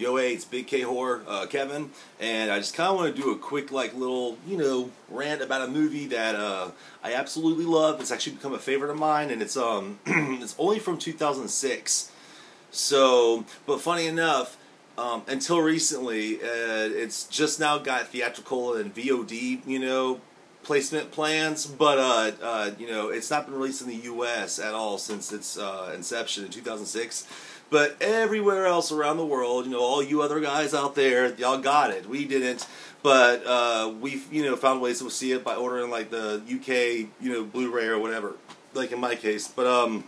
Yo, hey, it's Big K Horror, Kevin, and I just kind of want to do a quick, little, rant about a movie that I absolutely love. It's actually become a favorite of mine, and it's it's only from 2006. So, but funny enough, until recently, it's just now got theatrical and VOD, placement plans, but it's not been released in the U.S. at all since its inception in 2006. But everywhere else around the world, all you other guys out there, y'all got it. We didn't, but we've found ways to see it by ordering the UK Blu-ray or whatever, like in my case. But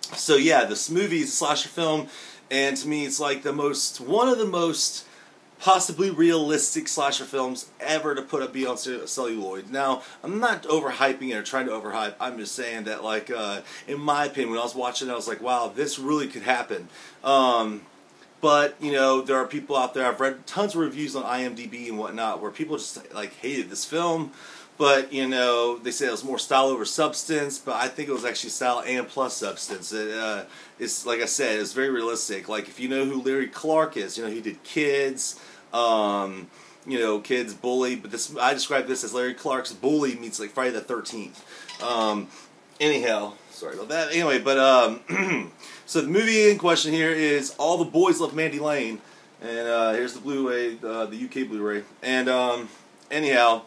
so yeah, this movie is a slasher film, and to me, it's one of the most possibly realistic slasher films ever to put up beyond celluloid. Now, I'm not overhyping it or trying to overhype. I'm just saying that, in my opinion, when I was watching it, I was like, wow, this really could happen. But, there are people out there, I've read tons of reviews on IMDb and whatnot, where people just, hated this film. But, they say it was more style over substance, but I think it was actually style and plus substance. It's, like I said, it's very realistic. If you know who Larry Clark is, he did Kids, Kids, Bully, but I describe this as Larry Clark's Bully meets, Friday the 13th. Anyhow, sorry about that. Anyway, but, so the movie in question here is All the Boys Love Mandy Lane, and here's the Blu-ray, the UK Blu-ray, and, anyhow,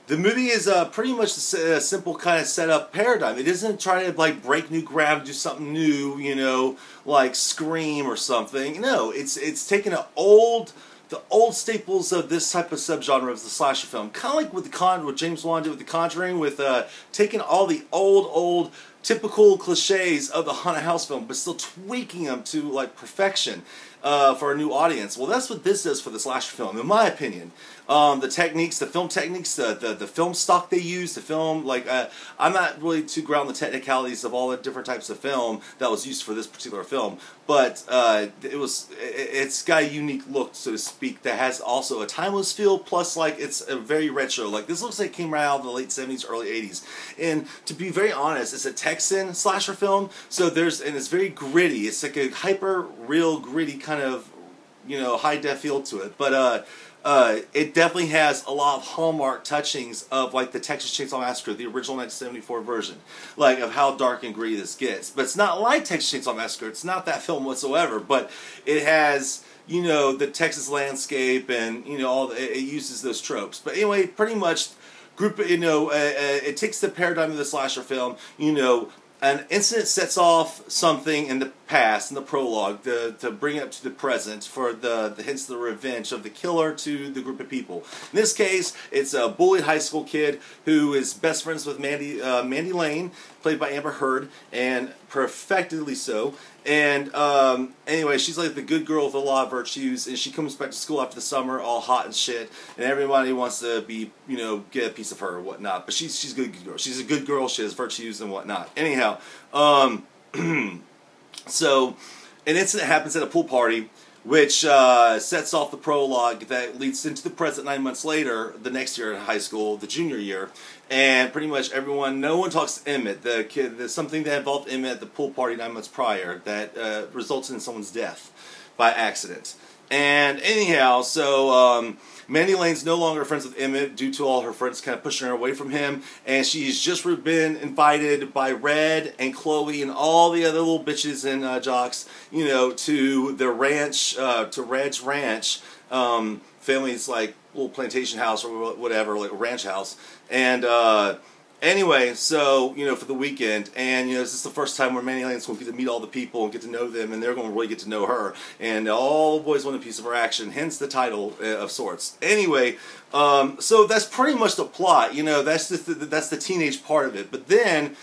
the movie is pretty much a simple kind of setup paradigm. It isn't trying to break new ground, do something new, like Scream or something. No, it's taking the old staples of this type of subgenre of the slasher film, kind of like with what James Wan did with The Conjuring, with taking all the old typical cliches of the haunted house film, but still tweaking them to perfection for a new audience. Well, that's what this is for the slasher film, in my opinion. The techniques, the film techniques, the film stock they use, the film, I'm not really too ground in the technicalities of all the different types of film that was used for this particular film, but it's got a unique look, so to speak, that has also a timeless feel, plus it's a very retro. This looks like it came right out of the late 70s, early 80s. And to be very honest, it's a Texan slasher film, so and it's very gritty. It's like a hyper real gritty kind of, high def feel to it, but it definitely has a lot of hallmark touchings of the Texas Chainsaw Massacre, the original 1974 version, of how dark and gritty this gets. But it's not like Texas Chainsaw Massacre. It's not that film whatsoever. But it has, the Texas landscape and it uses those tropes. But anyway, pretty much, it takes the paradigm of the slasher film. An incident sets off something in the past, in the prologue, to bring it up to the present for the hints of the revenge of the killer to the group of people. In this case, it's a bullied high school kid who is best friends with Mandy Lane, played by Amber Heard, and perfectly so. And anyway, she's the good girl with a lot of virtues, and she comes back to school after the summer all hot and shit, and everybody wants to be, get a piece of her or whatnot. But she's a good girl. She's a good girl. She has virtues and whatnot. Anyhow, so an incident happens at a pool party, which sets off the prologue that leads into the present 9 months later, the next year in high school, the junior year. And pretty much no one talks to Emmett, the kid. There's something that involved Emmett at the pool party 9 months prior that results in someone's death by accident. And anyhow, so Mandy Lane's no longer friends with Emmett due to all her friends kind of pushing her away from him, and she's just been invited by Red and Chloe and all the other little bitches and jocks, to the ranch, to Red's ranch, family's little plantation house or whatever, a ranch house, and anyway, so, for the weekend, and, this is the first time where Mandy Lane's going to get to meet all the people and get to know them, and they're going to really get to know her, and all the boys want a piece of her action, hence the title of sorts. Anyway, so that's pretty much the plot, that's the teenage part of it, but then,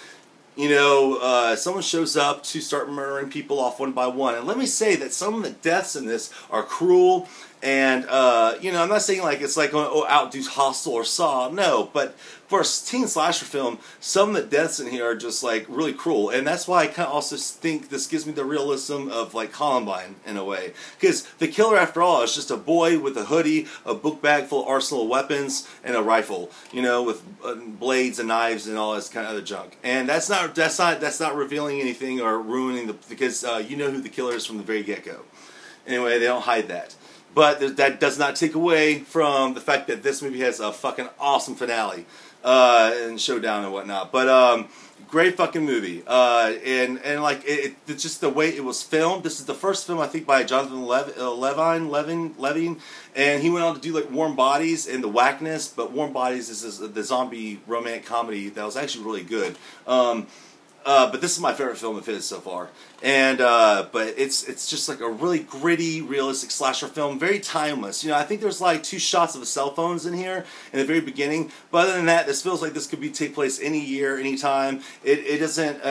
someone shows up to start murdering people off one by one, and let me say that some of the deaths in this are cruel, and, I'm not saying it's going to outdo Hostel or Saw, no, but for a teen slasher film, some of the deaths in here are just, really cruel, and that's why I kind of also think this gives me the realism of, Columbine, in a way, because the killer, after all, is just a boy with a hoodie, a book bag full of arsenal of weapons, and a rifle, with blades and knives and all this kind of other junk, and that's not revealing anything or ruining because you know who the killer is from the very get-go. Anyway, they don't hide that. But that does not take away from the fact that this movie has a fucking awesome finale and showdown and whatnot. But great fucking movie. And like it's just the way it was filmed. This is the first film I think by Jonathan Levine, and he went on to do like Warm Bodies and The Whackness. But Warm Bodies is the zombie romantic comedy that was actually really good. But this is my favorite film of his so far, and but it's just like a really gritty, realistic slasher film, very timeless. You know, I think there's like 2 shots of cell phones in here in the very beginning, but other than that, this feels like this could take place any year, any time. It doesn't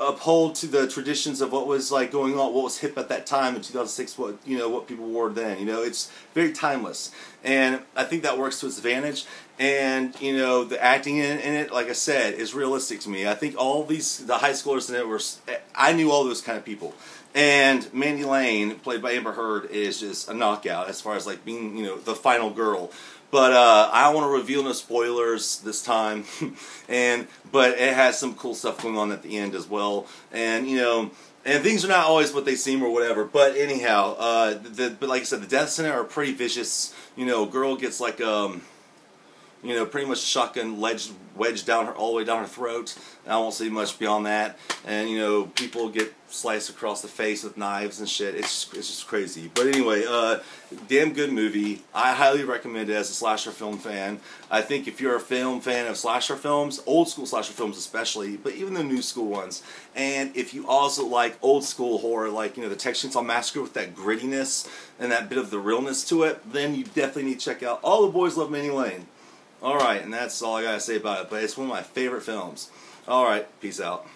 uphold to the traditions of what was like going on, what was hip at that time in 2006, what people wore then. You know, it's very timeless, and I think that works to its advantage. And you know, the acting in it, like I said, is realistic to me. I think all the high schoolers in it I knew all those kind of people. And Mandy Lane, played by Amber Heard, is just a knockout as far as like being, you know, the final girl. But I don't want to reveal no spoilers this time, but it has some cool stuff going on at the end as well. And you know, and things are not always what they seem or whatever. But anyhow, but like I said, the deaths in it are pretty vicious. You know, girl gets like you know, pretty much a shotgun wedged down all the way down her throat. I won't say much beyond that. And you know, people get sliced across the face with knives and shit. It's just crazy. But anyway, damn good movie. I highly recommend it as a slasher film fan. I think if you're a film fan of slasher films, old school slasher films especially, but even the new school ones, and if you also like old school horror, like you know the Texas Chainsaw Massacre with that grittiness and that bit of the realness to it, then you definitely need to check out All the Boys Love Mandy Lane. Alright, and that's all I gotta say about it, but it's one of my favorite films. Alright, peace out.